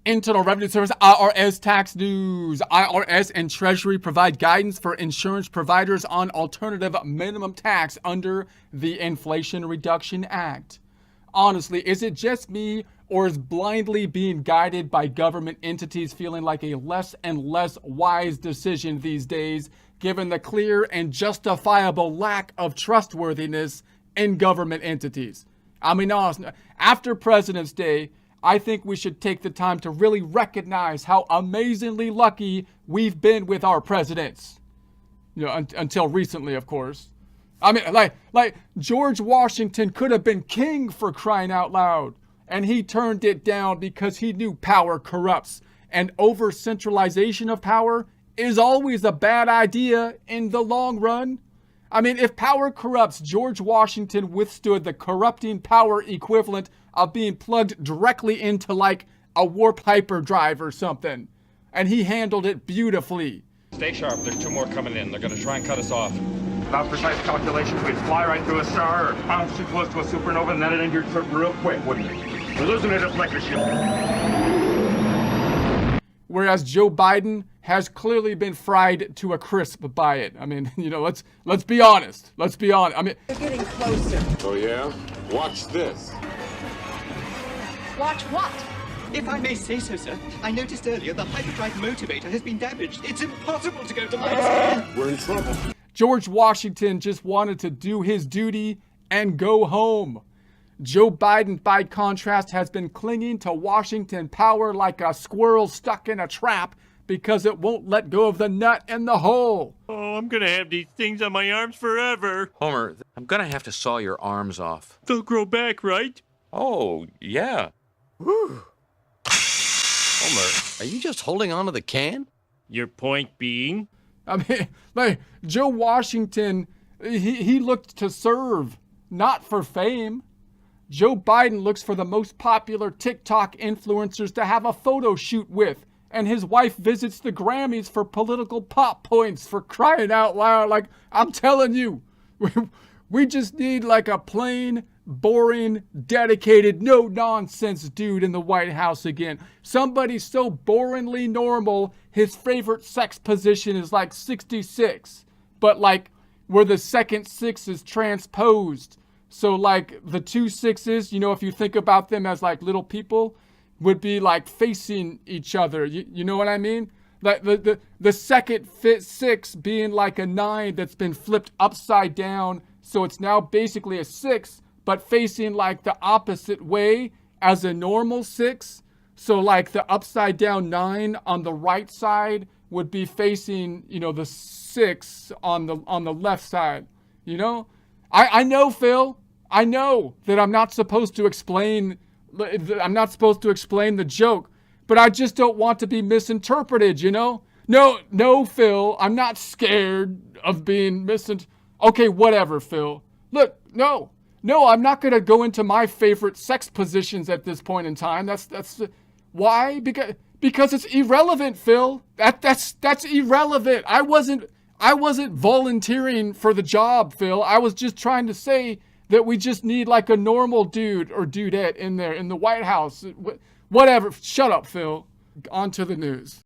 Internal Revenue Service, IRS tax news. IRS and Treasury provide guidance for insurance providers on alternative minimum tax under the Inflation Reduction Act. Honestly, is it just me, or is blindly being guided by government entities feeling like a less and less wise decision these days, given the clear and justifiable lack of trustworthiness in government entities? I mean, honestly, after President's Day, I think we should take the time to really recognize how amazingly lucky we've been with our presidents. You know, until recently, of course. I mean, like George Washington could have been king, for crying out loud, and he turned it down because he knew power corrupts, and over-centralization of power is always a bad idea in the long run. I mean, if power corrupts, George Washington withstood the corrupting power equivalent of being plugged directly into like a warp hyperdrive or something. And he handled it beautifully. Stay sharp, there's 2 more coming in. They're gonna try and cut us off. Without precise calculations, we'd fly right through a star or bounce too close to a supernova and then it end your trip real quick, wouldn't it? We're losing it at like a ship. Whereas Joe Biden has clearly been fried to a crisp by it. I mean, you know, let's be honest. Let's be honest. I mean, they're getting closer. Oh yeah? Watch this. Watch what? If I may say so, sir, I noticed earlier the hyperdrive motivator has been damaged. It's impossible to go to Mars. We're in trouble. George Washington just wanted to do his duty and go home. Joe Biden, by contrast, has been clinging to Washington power like a squirrel stuck in a trap because it won't let go of the nut in the hole. Oh, I'm gonna have these things on my arms forever. Homer, I'm gonna have to saw your arms off. They'll grow back, right? Oh, yeah. Whew. Homer, are you just holding on to the can? Your point being? I mean, like, Joe Washington, he looked to serve, not for fame. Joe Biden looks for the most popular TikTok influencers to have a photo shoot with, and his wife visits the Grammys for political pop points, for crying out loud. Like, I'm telling you, we just need like a plain, boring, dedicated, no-nonsense dude in the White House again. Somebody so boringly normal, his favorite sex position is like 66, but like where the second 6 is transposed. So like the 2 6s, you know, if you think about them as like little people, would be like facing each other. You know what I mean? Like the second 6 being like a 9 that's been flipped upside down. So it's now basically a 6, but facing like the opposite way as a normal 6. So like the upside down 9 on the right side would be facing, you know, the 6 on the left side. You know? I know, Phil. I know that I'm not supposed to explain the joke, but I just don't want to be misinterpreted, you know? No, Phil, I'm not scared of being misinterpreted. Okay, whatever, Phil. Look, no, I'm not going to go into my favorite sex positions at this point in time. That's why? Because it's irrelevant, Phil. That's irrelevant. I wasn't volunteering for the job, Phil. I was just trying to say that we just need like a normal dude or dudette in there in the White House. Whatever. Shut up, Phil. On to the news.